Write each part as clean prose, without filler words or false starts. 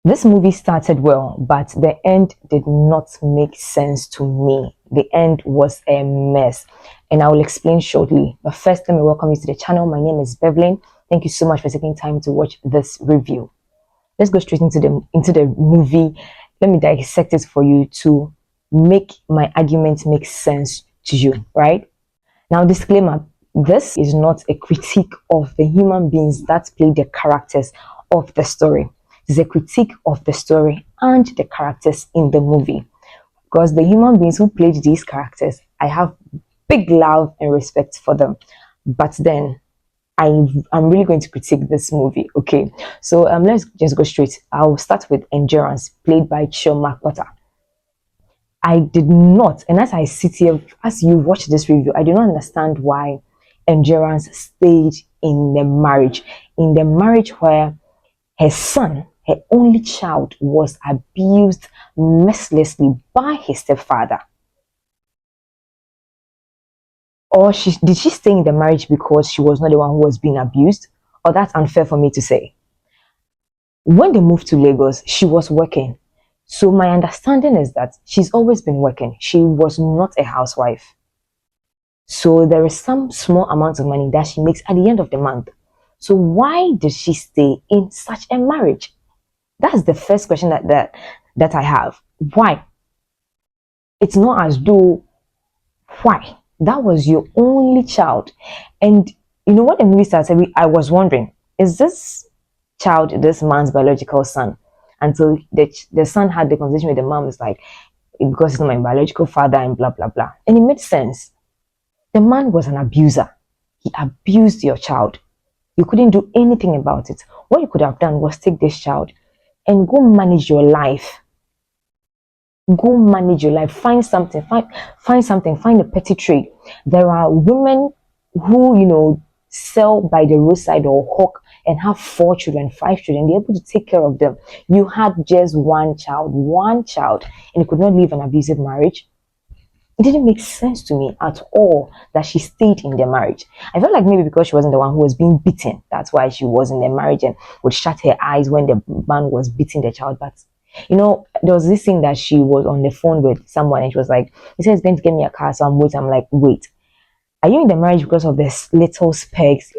This movie started well, but the end did not make sense to me. The end was a mess, and I will explain shortly. But first, let me welcome you to the channel. My name is Bevelyn. Thank you so much for taking time to watch this review. Let's go straight into the movie. Let me dissect it for you to make my argument make sense to you, right? Now, disclaimer, this is not a critique of the human beings that play the characters of the story. It is a critique of the story and the characters in the movie. Because the human beings who played these characters, I have big love and respect for them. But then, I'm really going to critique this movie, okay? So let's just go straight. I'll start with Endurance, played by Chioma Potter. I did not, and as I sit here, as you watch this review, I do not understand why Endurance stayed in the marriage where her son, her only child, was abused mercilessly by his stepfather. Or did she stay in the marriage because she was not the one who was being abused? Or that's unfair for me to say. When they moved to Lagos, she was working. So my understanding is that she's always been working. She was not a housewife. So there is some small amount of money that she makes at the end of the month. So why did she stay in such a marriage? That's the first question that I have. Why? It's not as though, why? That was your only child. And you know what, the movie started, I was wondering, is this child this man's biological son? Until the son had the conversation with the mom, is like, because he's not my biological father and blah blah blah. And it made sense. The man was an abuser. He abused your child. You couldn't do anything about it. What you could have done was take this child and go manage your life. Go manage your life. Find something. Find something. Find a petty trade. There are women who, sell by the roadside or hawk and have 4 children, 5 children. They're able to take care of them. You had just one child, and you could not leave an abusive marriage. It didn't make sense to me at all that she stayed in the marriage. I felt like maybe because she wasn't the one who was being beaten, that's why she was in the marriage and would shut her eyes when the man was beating the child. But there was this thing that she was on the phone with someone and she was like, he said he's going to get me a car, so I'm waiting. I'm like, wait, are you in the marriage because of this little specs,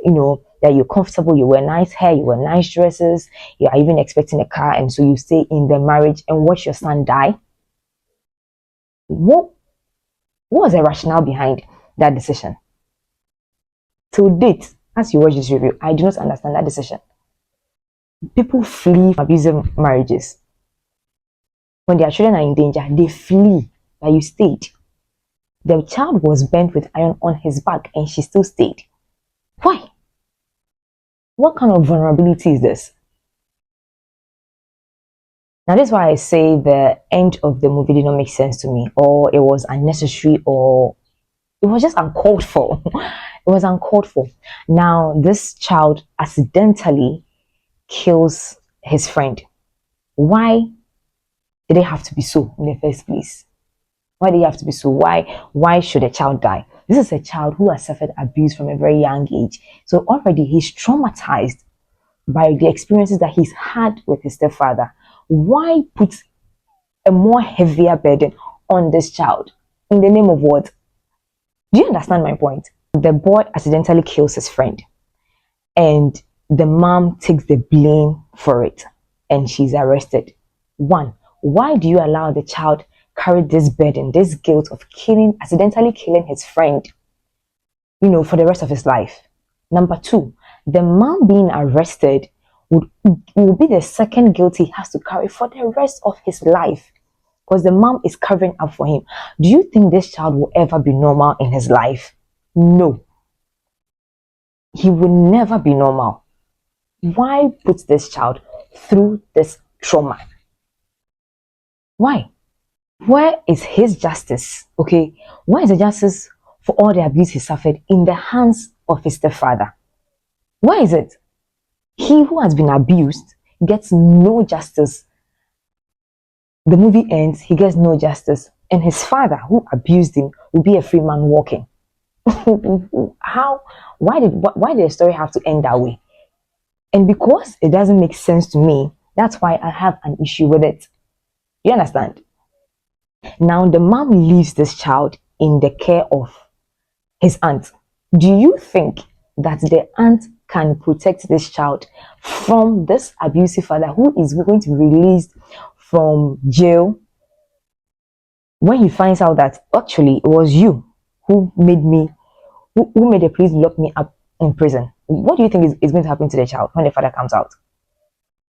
that you're comfortable, you wear nice hair, you wear nice dresses, you are even expecting a car, and so you stay in the marriage and watch your son die? What was the rationale behind that decision? To date, as you watch this review, I do not understand that decision. People flee from abusive marriages. When their children are in danger, they flee, but you stayed. The child was bent with iron on his back and she still stayed. Why? What kind of vulnerability is this? Now, this is why I say the end of the movie did not make sense to me, or it was unnecessary, or it was just uncalled for. It was uncalled for. Now, this child accidentally kills his friend. Why did it have to be so in the first place? Why did it have to be so? Why should a child die? This is a child who has suffered abuse from a very young age. So already he's traumatized by the experiences that he's had with his stepfather. Why put a more heavier burden on this child? In the name of what? Do you understand my point? The boy accidentally kills his friend and the mom takes the blame for it and she's arrested. One, why do you allow the child carry this burden, this guilt of accidentally killing his friend, for the rest of his life? Number two, the mom being arrested will be the second guilt he has to carry for the rest of his life, because the mom is covering up for him. Do you think this child will ever be normal in his life? No. He will never be normal. Why put this child through this trauma? Why? Where is his justice? Okay, where is the justice for all the abuse he suffered in the hands of his stepfather? Where is it? He who has been abused gets no justice. The movie ends, he gets no justice, and his father who abused him will be a free man walking. How? Why did the story have to end that way? And because it doesn't make sense to me, That's why I have an issue with it. You understand? Now the mom leaves this child in the care of his aunt. Do you think that the aunt can protect this child from this abusive father who is going to be released from jail when he finds out that actually it was you who made me, who made the police lock me up in prison? What do you think is going to happen to the child when the father comes out?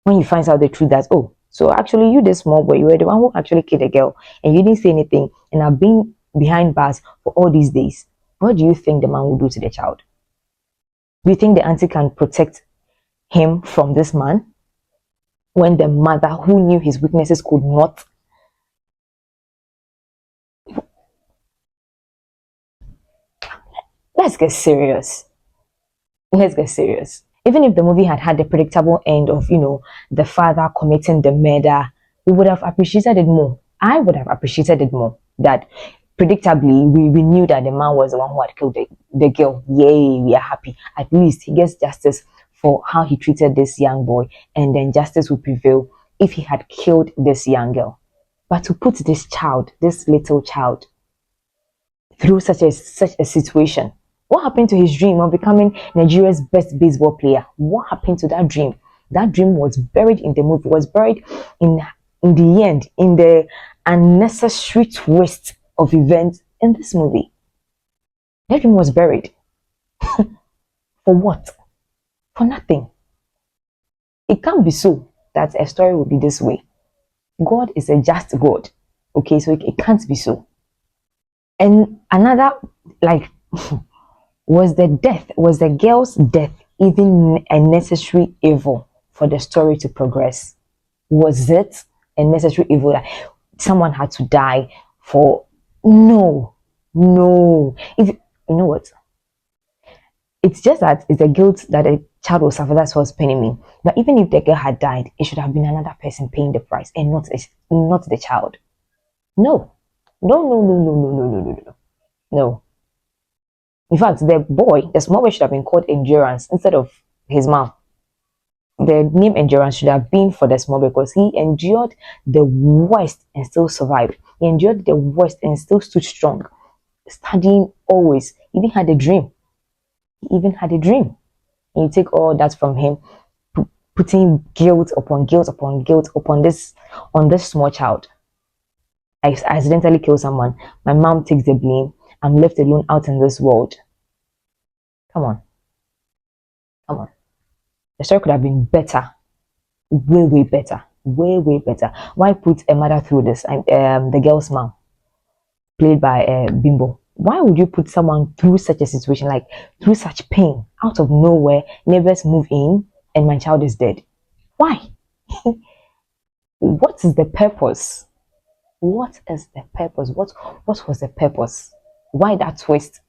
When he finds out the truth that, oh, so actually you, the small boy, you were the one who actually killed a girl and you didn't say anything and I've been behind bars for all these days. What do you think the man will do to the child? Do you think the auntie can protect him from this man when the mother who knew his weaknesses could not? Let's get serious. Let's get serious. Even if the movie had had the predictable end of, the father committing the murder, we would have appreciated it more. I would have appreciated it more. That predictably, we knew that the man was the one who had killed the girl. Yay, we are happy. At least he gets justice for how he treated this young boy, and then justice would prevail if he had killed this young girl. But to put this child, this little child, through such a situation. What happened to his dream of becoming Nigeria's best baseball player? What happened to that dream? That dream was buried in the movie, was buried in the end, in the unnecessary twist of events in this movie. That dream was buried. For what? For nothing. It can't be so that a story will be this way. God is a just God. Okay, so it can't be so. And another, like, was the girl's death even a necessary evil for the story to progress? Was it a necessary evil that someone had to die for? No. If you know what, it's just that it's a guilt that a child will suffer. That's what's paining me. But even if the girl had died, it should have been another person paying the price and not the child. No. No. In fact, the small boy should have been called Endurance instead of his mom. The name Endurance should have been for the small boy because he endured the worst and still survived. He endured the worst and still stood strong, studying always. He even had a dream. And you take all that from him, putting guilt upon guilt upon guilt upon this on this small child. I accidentally kill someone. My mom takes the blame. I'm left alone out in this world. Come on. The story could have been better. Way better. Way better. Why put a mother through this? The girl's mom, played by Bimbo. Why would you put someone through such a situation, like through such pain, out of nowhere, neighbors move in, and my child is dead? Why? What is the purpose? What is the purpose? What was the purpose? Why that twist?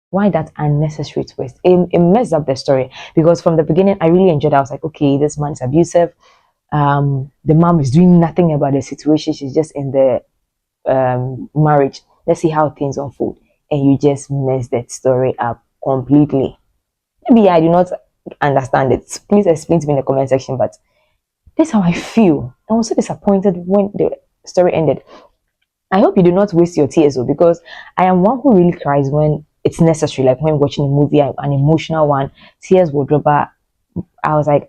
Why that unnecessary twist? It messed up the story because from the beginning I really enjoyed it. I was like, okay, this man is abusive. The mom is doing nothing about the situation. She's just in the marriage. Let's see how things unfold. And you just messed that story up completely. Maybe I do not understand it. Please explain to me in the comment section. But this is how I feel. I was so disappointed when the story ended. I hope you do not waste your tears though, because I am one who really cries when it's necessary, like when watching a movie, an emotional one, tears will drop. I was like,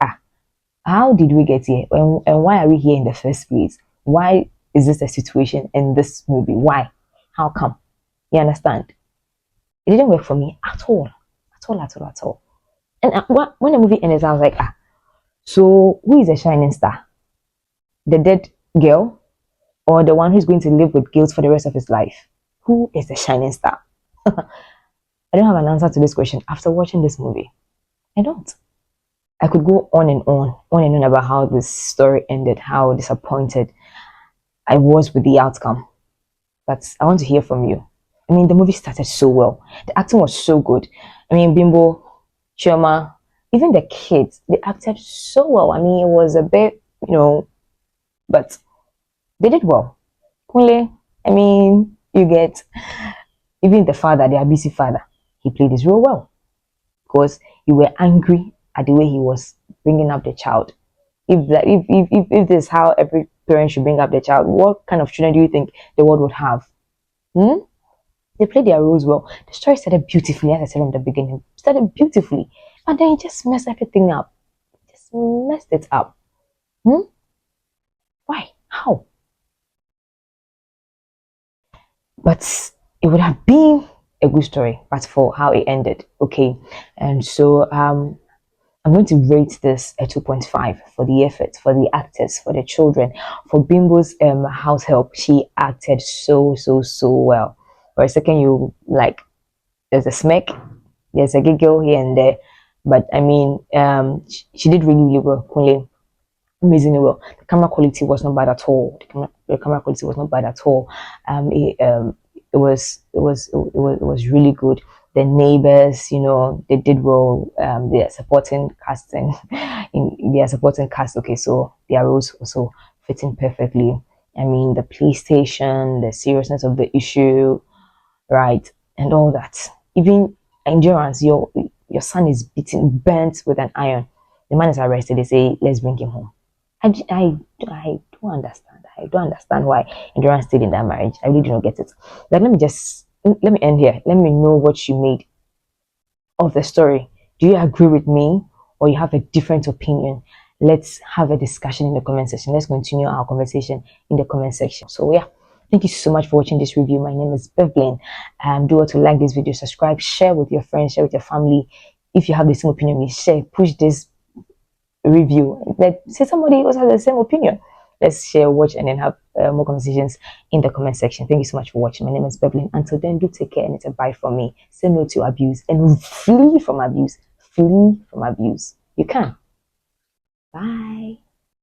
how did we get here? And why are we here in the first place? Why is this a situation in this movie? Why? How come? You understand? It didn't work for me at all. At all. And when the movie ended, I was like, so who is the shining star? The dead girl? Or the one who's going to live with guilt for the rest of his life? Who is the shining star? I don't have an answer to this question after watching this movie. I don't. I could go on and on about how this story ended, how disappointed I was with the outcome. But I want to hear from you. I mean, the movie started so well. The acting was so good. I mean, Bimbo, Chioma, even the kids, they acted so well. I mean, it was a bit, but they did well. Kunle, I mean, you get even the father, the abusive father, he played his role well because you were angry at the way he was bringing up the child. If this is how every parent should bring up their child, what kind of children do you think the world would have? Hmm? They played their roles well. The story started beautifully, as I said from the beginning. Started beautifully, and then it just messed everything up. Just messed it up. Hmm? Why? How? But it would have been a good story, but for how it ended. Okay, and so I'm going to rate this a 2.5 for the effort, for the actors, for the children, for Bimbo's house help. She acted so well. For a second, you like there's a smirk, there's a giggle here and there, but I mean, she did really well. Kunle, amazingly well. The camera quality was not bad at all. The camera quality was not bad at all. It was really good. The neighbors, they did well. They are supporting casting in their supporting cast. Okay, so their roles also fitting perfectly. I mean, the PlayStation, the seriousness of the issue, right, and all that. Even endurance, your son is beaten, burnt with an iron. The man is arrested. They say, let's bring him home. I don't understand. I don't understand why endurance stayed in that marriage. I really do not get it. Like, let me end here. Let me know what you made of the story. Do you agree with me or you have a different opinion? Let's have a discussion in the comment section. Let's continue our conversation in the comment section. So yeah, thank you so much for watching this review. My name is Bevlin. Do want to like this video, subscribe, share with your friends, share with your family. If you have the same opinion, share, push this review. Let's say somebody else has the same opinion. Let's share, watch, and then have more conversations in the comment section. Thank you so much for watching. My name is Bevlin. Until then, do take care and it's a bye from me. Say no to abuse and flee from abuse. Flee from abuse. You can. Bye.